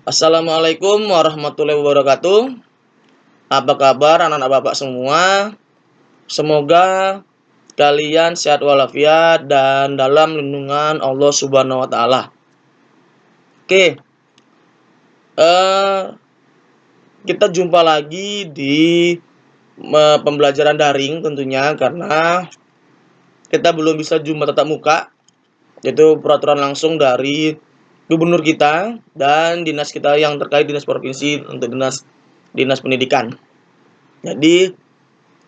Assalamualaikum warahmatullahi wabarakatuh. Apa kabar anak-anak bapak semua? Semoga kalian sehat walafiat dan dalam lindungan Allah Subhanahu wa taala. Oke, eh kita jumpa lagi di pembelajaran daring tentunya karena kita belum bisa jumpa tatap muka, yaitu peraturan langsung dari gubernur kita dan dinas kita yang terkait dinas provinsi untuk dinas pendidikan. Jadi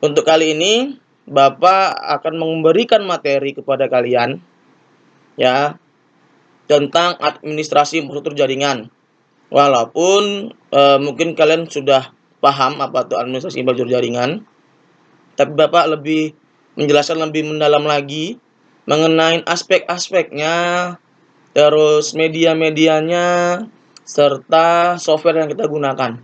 untuk kali ini Bapak akan memberikan materi kepada kalian ya tentang administrasi infrastruktur jaringan. Walaupun mungkin kalian sudah paham apa itu administrasi infrastruktur jaringan, tapi Bapak lebih menjelaskan lebih mendalam lagi mengenai aspek-aspeknya, terus media-medianya, serta software yang kita gunakan.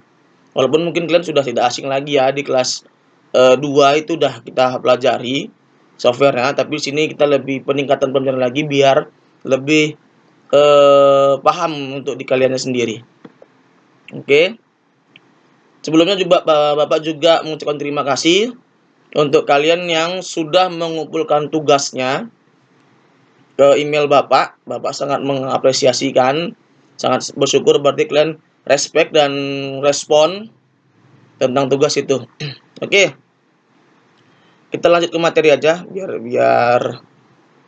Walaupun mungkin kalian sudah tidak asing lagi ya di kelas 2 itu udah kita pelajari softwarenya, tapi di sini kita lebih peningkatan pembelajaran lagi biar lebih paham untuk di kaliannya sendiri. Oke. Sebelumnya juga Bapak juga mengucapkan terima kasih untuk kalian yang sudah mengumpulkan tugasnya ke email Bapak. Bapak sangat mengapresiasikan, sangat bersyukur berarti kalian respect dan respon tentang tugas itu. Oke. Kita lanjut ke materi aja biar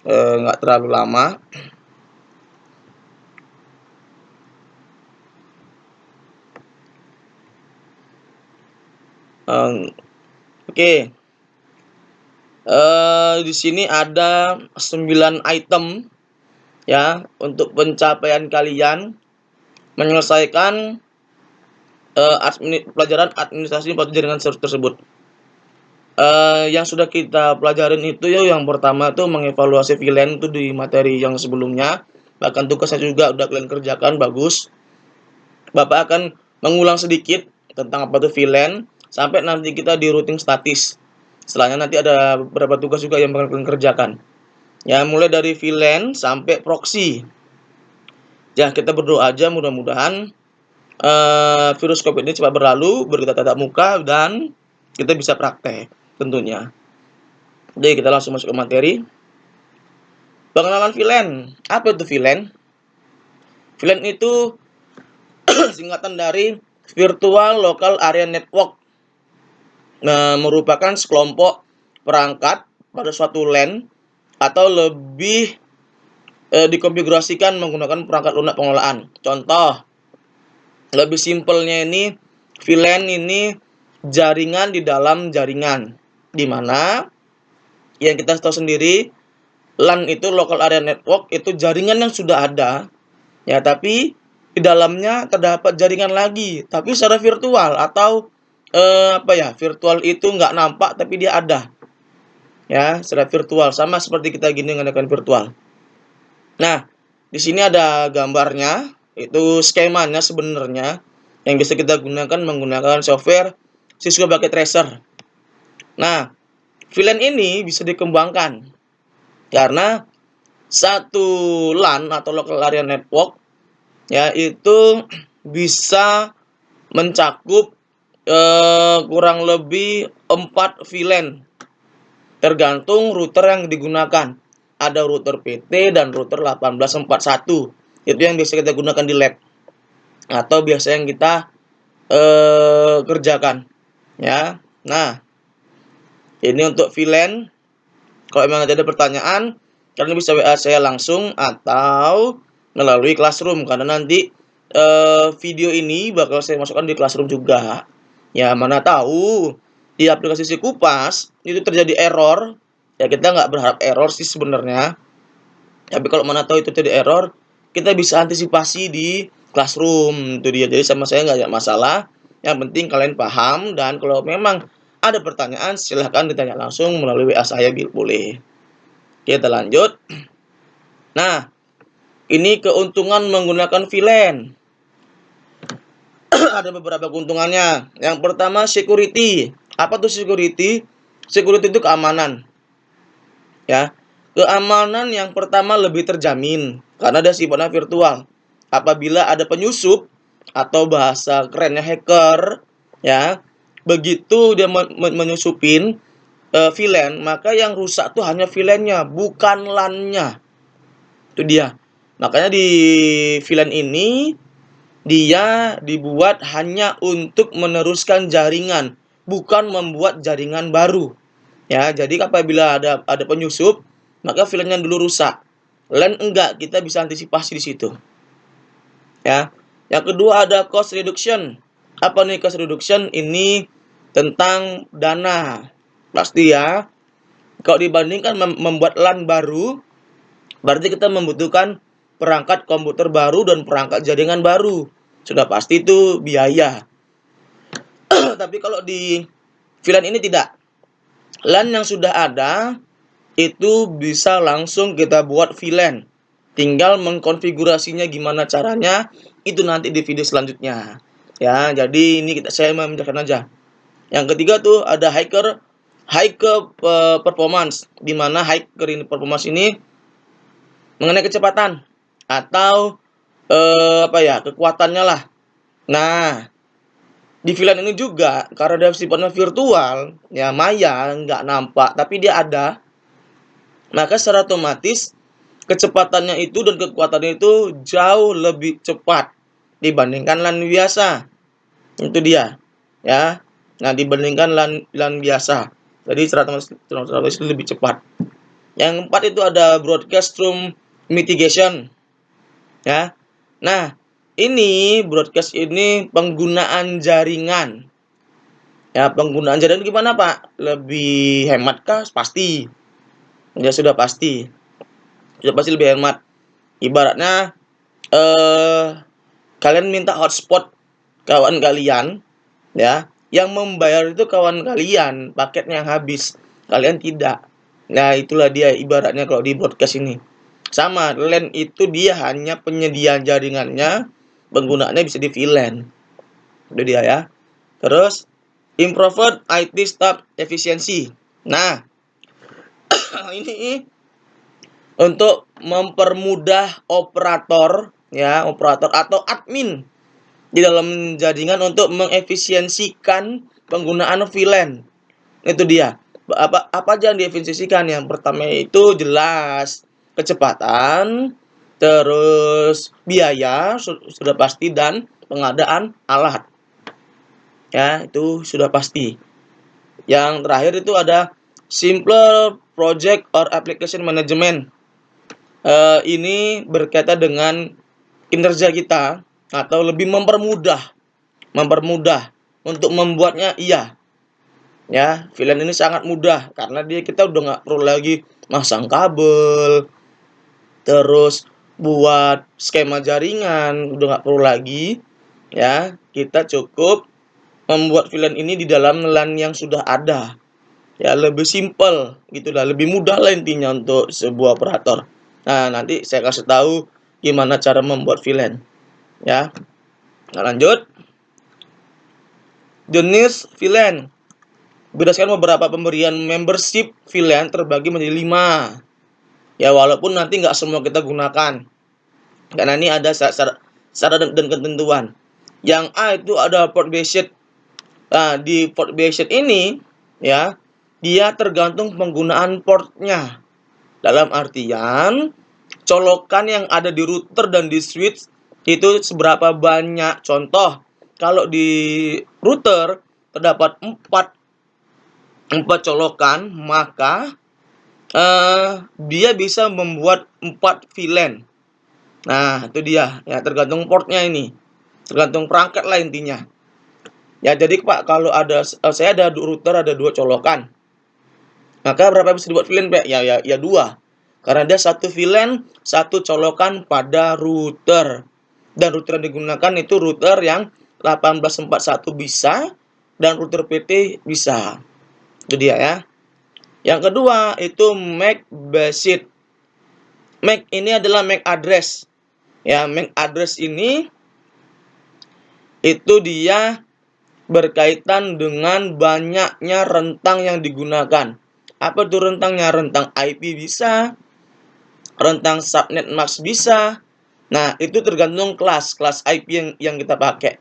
nggak terlalu lama. Oke. Di sini ada 9 item ya untuk pencapaian kalian menyelesaikan pelajaran administrasi jaringan tersebut. Yang sudah kita pelajarin itu ya, yang pertama tuh mengevaluasi VLAN itu di materi yang sebelumnya. Bahkan tugasnya juga udah kalian kerjakan, bagus. Bapak akan mengulang sedikit tentang apa itu VLAN sampai nanti kita di routing statis. Setelahnya nanti ada beberapa tugas juga yang bakal kalian kerjakan. Ya, mulai dari VLAN sampai proxy. Ya, kita berdoa aja mudah-mudahan virus COVID ini cepat berlalu, berita tatap muka, dan kita bisa praktek tentunya. Jadi kita langsung masuk ke materi. Pengenalan VLAN. Apa itu VLAN? VLAN itu singkatan dari Virtual Local Area Network. Merupakan sekelompok perangkat pada suatu LAN atau lebih dikonfigurasikan menggunakan perangkat lunak pengelolaan. Contoh, lebih simpelnya ini VLAN ini jaringan di dalam jaringan, di mana yang kita tahu sendiri LAN itu local area network itu jaringan yang sudah ada ya, tapi di dalamnya terdapat jaringan lagi tapi secara virtual atau virtual itu nggak nampak tapi dia ada ya, secara virtual sama seperti kita gini mengadakan virtual. Nah, di sini ada gambarnya, itu skemanya sebenarnya yang bisa kita gunakan menggunakan software Cisco Packet Tracer. Nah, VLAN ini bisa dikembangkan karena satu LAN atau local area network ya itu bisa mencakup kurang lebih 4 VLAN tergantung router yang digunakan. Ada router PT dan router 1841. Itu yang biasa kita gunakan di lab atau biasa yang kita kerjakan ya. Nah, ini untuk VLAN. Kalau memang ada pertanyaan, kalian bisa WA saya langsung atau melalui Classroom karena nanti video ini bakal saya masukkan di Classroom juga. Ya, mana tahu di aplikasi si Kupas itu terjadi error. Ya, kita nggak berharap error sih sebenarnya. Tapi kalau mana tahu itu terjadi error, kita bisa antisipasi di Classroom. Itu dia. Jadi sama saya nggak ada masalah. Yang penting kalian paham dan kalau memang ada pertanyaan silahkan ditanya langsung melalui WA saya boleh. Kita lanjut. Nah, ini keuntungan menggunakan VLAN. Ada beberapa keuntungannya. Yang pertama security. Apa tuh security? Security itu keamanan. Ya. Keamanan yang pertama lebih terjamin karena ada sifatnya virtual. Apabila ada penyusup atau bahasa kerennya hacker, ya. Begitu dia menyusupin VLAN, maka yang rusak tuh hanya VLAN-nya, bukan LAN-nya. Itu dia. Makanya di VLAN ini dia dibuat hanya untuk meneruskan jaringan, bukan membuat jaringan baru. Ya, jadi apabila ada penyusup, maka VLAN-nya dulu rusak. LAN enggak, kita bisa antisipasi di situ. Ya. Yang kedua ada cost reduction. Apa nih cost reduction? Ini tentang dana. Pasti ya. Kalau dibandingkan membuat LAN baru, berarti kita membutuhkan perangkat komputer baru dan perangkat jaringan baru. Sudah pasti itu biaya. Tapi kalau di VLAN ini tidak. LAN yang sudah ada itu bisa langsung kita buat VLAN. Tinggal mengkonfigurasinya gimana caranya, itu nanti di video selanjutnya. Ya, jadi ini saya menjelaskan aja. Yang ketiga tuh ada higher performance, di mana higher performance ini mengenai kecepatan atau kekuatannya lah. Nah, di VLAN ini juga karena dia sifatnya virtual, ya maya nggak nampak, tapi dia ada. Maka secara otomatis kecepatannya itu dan kekuatannya itu jauh lebih cepat dibandingkan LAN biasa. Itu dia, ya. Nah, dibandingkan LAN biasa. Jadi secara otomatis lebih cepat. Yang keempat itu ada broadcast room mitigation. Ya. Nah, ini broadcast ini penggunaan jaringan. Ya, penggunaan jaringan gimana, Pak? Lebih hemat kah? Pasti. Ya sudah pasti. Sudah pasti lebih hemat. Ibaratnya kalian minta hotspot kawan kalian, ya. Yang membayar itu kawan kalian, paketnya yang habis. Kalian tidak. Nah, itulah dia ibaratnya kalau di broadcast ini. Sama, LAN itu dia hanya penyedia jaringannya, penggunaannya bisa di VLAN. Itu dia ya. Terus, improved IT staff efficiency. Nah, ini untuk mempermudah operator, ya, operator atau admin di dalam jaringan untuk mengefisiensikan penggunaan VLAN. Itu dia. Apa aja yang diefisiensikan? Yang pertama itu jelas kecepatan, terus biaya sudah pasti, dan pengadaan alat. Ya, itu sudah pasti. Yang terakhir itu ada simpler project or application management. Ini berkaitan dengan kinerja kita atau lebih mempermudah untuk membuatnya. Iya, ya, VLAN ini sangat mudah karena kita udah nggak perlu lagi masang kabel, terus buat skema jaringan udah nggak perlu lagi. Ya, kita cukup membuat VLAN ini di dalam LAN yang sudah ada. Ya, lebih simpel gitulah, lebih mudah lah intinya untuk sebuah operator. Nah, nanti saya kasih tahu gimana cara membuat VLAN. Ya, nah, lanjut. Jenis VLAN. Berdasarkan beberapa pemberian membership, VLAN terbagi menjadi 5. Ya, walaupun nanti nggak semua kita gunakan. Karena ini ada syarat dan ketentuan. Yang A itu ada port based. Nah, di port based ini, ya, dia tergantung penggunaan portnya. Dalam artian, colokan yang ada di router dan di switch itu seberapa banyak. Contoh, kalau di router terdapat 4 colokan, maka dia bisa membuat 4 VLAN. Nah, itu dia. Ya, tergantung portnya ini. Tergantung perangkat lah intinya. Ya, jadi Pak, kalau saya ada router ada 2 colokan. Maka berapa bisa dibuat VLAN, Pak? Ya 2. Karena dia 1 VLAN, 1 colokan pada router. Dan router yang digunakan itu router yang 1841 bisa dan router PT bisa. Itu dia ya. Yang kedua itu MAC based. MAC ini adalah MAC address. Ya, MAC address ini itu dia berkaitan dengan banyaknya rentang yang digunakan. Apa itu rentangnya? Rentang IP bisa, rentang subnet max bisa, Nah, itu tergantung kelas IP yang kita pakai.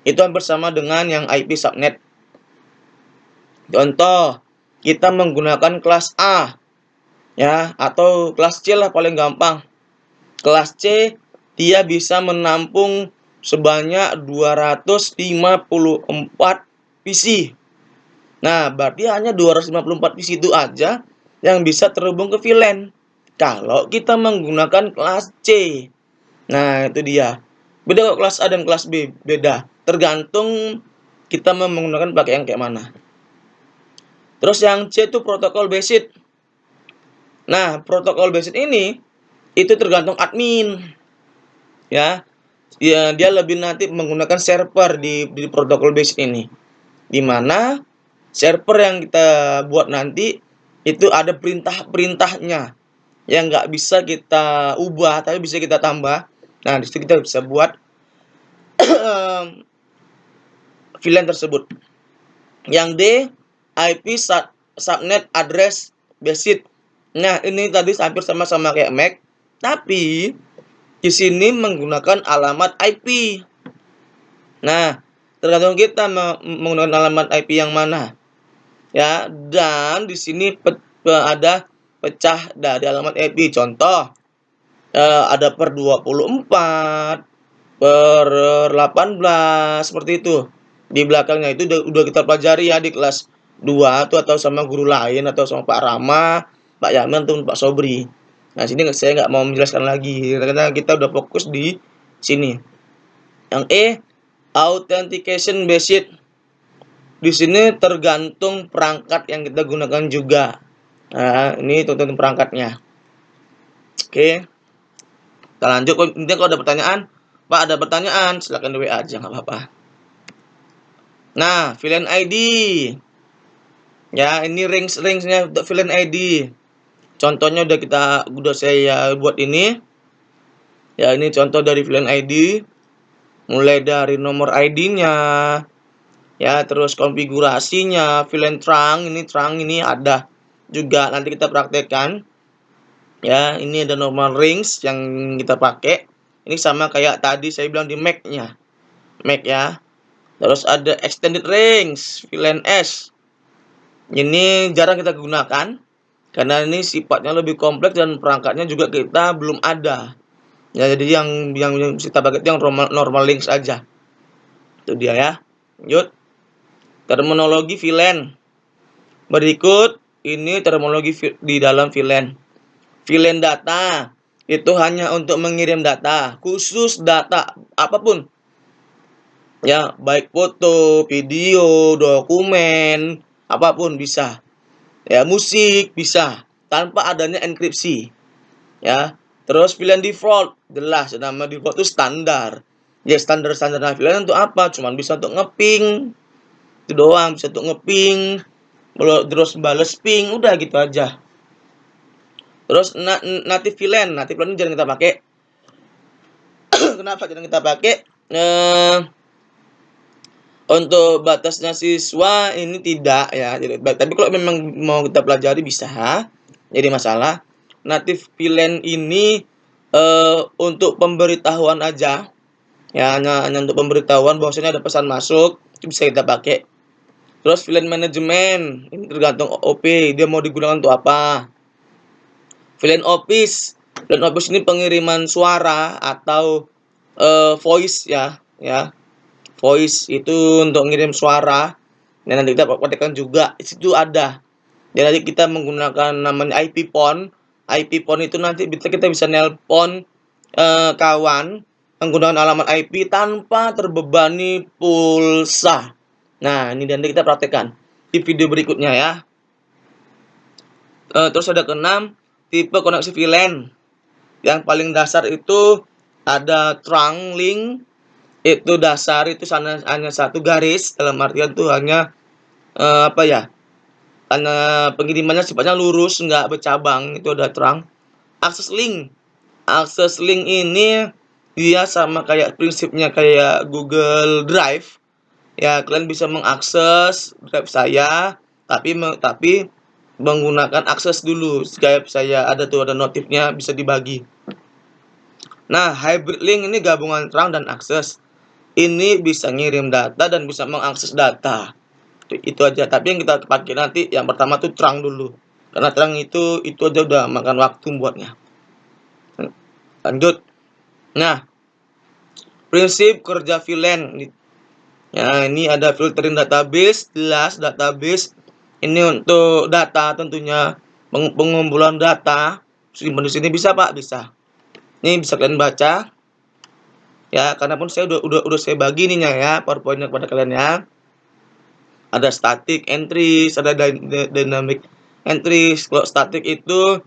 Itu hampir sama dengan yang IP subnet. Contoh, kita menggunakan kelas A, ya, atau kelas C lah paling gampang. Kelas C, dia bisa menampung sebanyak 254 PC. Nah, berarti hanya 254 PC itu aja yang bisa terhubung ke VLAN. Kalau kita menggunakan kelas C. Nah, itu dia. Beda kok kelas A dan kelas B, beda. Tergantung kita mau menggunakan pakai yang kayak mana. Terus yang C itu protokol basic. Nah, protokol basic ini itu tergantung admin. Ya. Ya, dia lebih nanti menggunakan server di protokol basic ini. Di mana server yang kita buat nanti itu ada perintah-perintahnya yang nggak bisa kita ubah, tapi bisa kita tambah. Nah, di situ kita bisa buat VLAN tersebut. Yang D, IP subnet address basic. Nah, ini tadi hampir sama-sama kayak MAC, tapi di sini menggunakan alamat IP. Nah, tergantung kita menggunakan alamat IP yang mana. Ya, dan di sini ada pecah dari alamat IP. Contoh, ada per 24, per 18, seperti itu. Di belakangnya itu udah kita pelajari ya di kelas 2 tuh, atau sama guru lain, atau sama Pak Rama, Pak Yaman, atau Pak Sobri. Nah, sini saya nggak mau menjelaskan lagi karena kita udah fokus di sini. Yang E, authentication basic. Di sini tergantung perangkat yang kita gunakan juga. Nah, ini tergantung perangkatnya. Oke, kita lanjut. Intinya kalau ada pertanyaan, Pak ada pertanyaan, silahkan di WA aja, nggak apa-apa. Nah, VLAN ID. Ya, ini ringsnya untuk VLAN ID. Contohnya udah saya buat ini. Ya, ini contoh dari VLAN ID. Mulai dari nomor ID-nya, ya, terus konfigurasinya, VLAN trunk ini ada juga nanti kita praktekkan. Ya, ini ada normal rings yang kita pakai. Ini sama kayak tadi saya bilang di Mac-nya. Mac ya. Terus ada extended rings, VLAN S. Ini jarang kita gunakan karena ini sifatnya lebih kompleks dan perangkatnya juga kita belum ada. Ya, jadi yang kita pakai yang normal links aja. Itu dia ya. Lanjut. Terminologi VLAN. Berikut ini terminologi di dalam VLAN. VLAN data itu hanya untuk mengirim data, khusus data apapun. Ya, baik foto, video, dokumen, apapun bisa. Ya, musik bisa tanpa adanya enkripsi. Ya. Terus VLAN default, jelas nama default itu standar. Ya, standar VLAN untuk apa? Cuman bisa untuk ngeping. Itu doang, bisa untuk ngeping. Terus bales ping, udah gitu aja. Terus native VLAN ini jarang kita pakai. Kenapa jarang kita pakai? Untuk batasnya siswa ini tidak ya, tapi kalau memang mau kita pelajari bisa, jadi masalah. Native VLAN ini untuk pemberitahuan aja, ya, hanya untuk pemberitahuan bahwasanya ada pesan masuk, itu bisa kita pakai. Terus VLAN manajemen ini tergantung OP, dia mau digunakan untuk apa. VLAN office ini pengiriman suara atau voice ya, voice itu untuk ngirim suara. Dan nanti kita praktekkan juga, di situ ada. Dan nanti kita menggunakan namanya IP phone. IP phone itu nanti kita bisa nelpon kawan menggunakan alamat IP tanpa terbebani pulsa. Nah, ini nanti kita praktekkan di video berikutnya ya. Terus ada keenam, tipe koneksi VLAN. Yang paling dasar itu ada trunk link. Itu dasar itu hanya satu garis, dalam artian itu hanya karena pengirimannya sifatnya lurus, nggak bercabang, itu ada trunk. Akses link ini dia sama kayak prinsipnya kayak Google Drive. Ya, kalian bisa mengakses drive saya, tapi menggunakan akses dulu. Kayak saya ada notifnya, bisa dibagi. Nah, hybrid link ini gabungan terang dan akses. Ini bisa ngirim data dan bisa mengakses data. Itu aja. Tapi yang kita pakai nanti yang pertama tuh terang dulu. Karena terang itu aja udah makan waktu buatnya. Lanjut. Nah, prinsip kerja VLAN. Ya, ini ada filtering database, jelas database. Ini untuk data tentunya pengumpulan data. Simpan di sini bisa, Pak, bisa. Ini bisa kalian baca. Ya, karena pun saya udah saya bagi nih ya PowerPoint-nya kepada kalian ya. Ada static entries, ada dynamic entries. Kalau static itu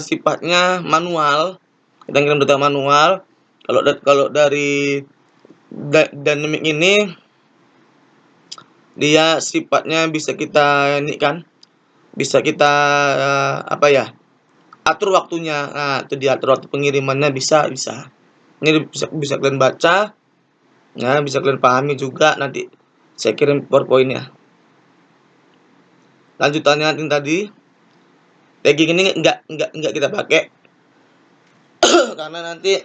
sifatnya manual. Kita ngirim data manual. Kalau dari dynamic ini dia sifatnya bisa kita ini kan, bisa kita apa ya? Atur waktunya. Nah, itu diatur waktu pengirimannya bisa. Ini bisa kalian baca. Nah, bisa kalian pahami juga nanti saya kirim PowerPoint-nya. Lanjutannya nanti tadi tagging ini enggak kita pakai karena nanti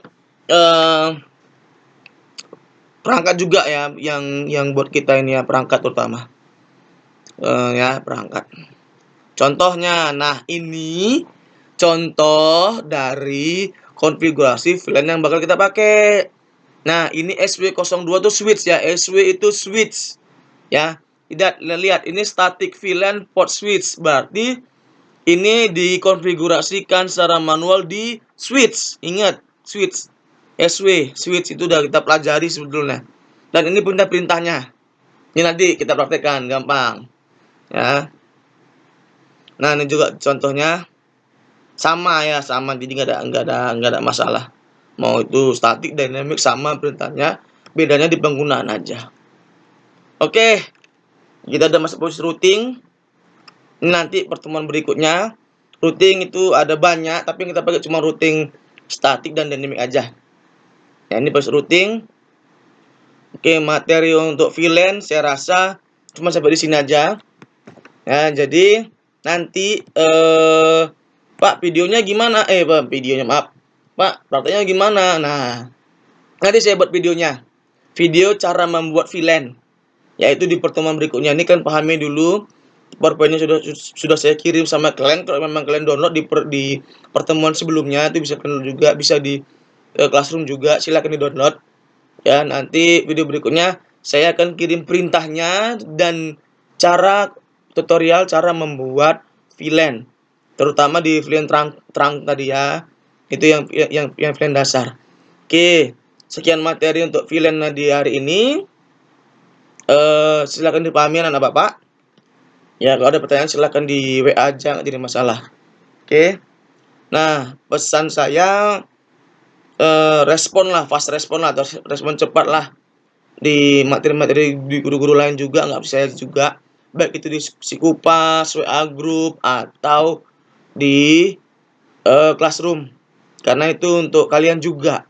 perangkat juga ya yang buat kita ini ya, perangkat terutama. Ya, perangkat. Contohnya, nah ini contoh dari konfigurasi VLAN yang bakal kita pakai. Nah, ini SW02 tuh switch ya. SW itu switch. Ya. Tidak, lihat ini static VLAN port switch. Berarti ini dikonfigurasikan secara manual di switch. Ingat, switch. SW, switch itu udah kita pelajari sebetulnya. Dan ini perintah-perintahnya. Ini nanti kita praktekkan, gampang. Ya. Nah, ini juga contohnya sama ya, sama. Jadi nggak ada masalah. Mau itu static, dynamic sama perintahnya. Bedanya di penggunaan aja. Oke, kita udah masuk posisi routing. Nanti pertemuan berikutnya, routing itu ada banyak, tapi kita pakai cuma routing static dan dynamic aja. Ya, ini proses routing. Oke, materi untuk VLAN saya rasa cuma sampai di sini aja. Ya, jadi nanti Pak, videonya gimana? Pak, videonya maaf. Pak, prakteknya gimana? Nah, nanti saya buat videonya. Video cara membuat VLAN. Yaitu di pertemuan berikutnya. Ini kan pahami dulu. PowerPoint-nya sudah saya kirim sama kalian. Kalau memang kalian download di pertemuan sebelumnya itu bisa kalian juga, bisa di Classroom juga, silakan di-download. Ya, nanti video berikutnya saya akan kirim perintahnya dan cara tutorial cara membuat VLAN. Terutama di VLAN terang tadi ya. Itu yang VLAN dasar. Oke, sekian materi untuk VLAN di hari ini. Silakan dipahami anak Bapak. Ya, kalau ada pertanyaan silakan di WA aja, nggak jadi masalah. Oke. Nah, pesan saya respon lah, fast respon lah, atau respon cepat lah di materi-materi di guru-guru lain juga, nggak bisa juga, baik itu di Psikupas, WA Group, atau di Classroom. Karena itu untuk kalian juga,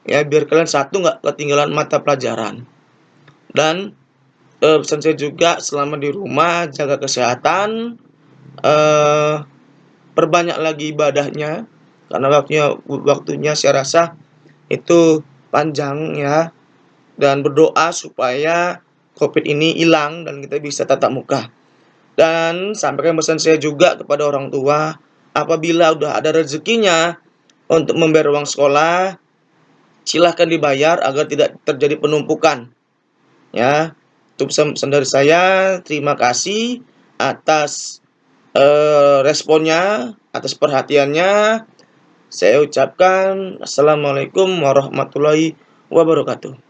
ya biar kalian satu nggak ketinggalan mata pelajaran. Dan pesan saya juga selama di rumah jaga kesehatan, perbanyak lagi ibadahnya karena waktunya saya rasa itu panjang ya, dan berdoa supaya COVID ini hilang dan kita bisa tatap muka. Dan sampaikan pesan saya juga kepada orang tua, apabila udah ada rezekinya untuk membayar uang sekolah, silahkan dibayar agar tidak terjadi penumpukan. Ya, itu pesan dari saya. Terima kasih atas responnya, atas perhatiannya. Saya ucapkan assalamualaikum warahmatullahi wabarakatuh.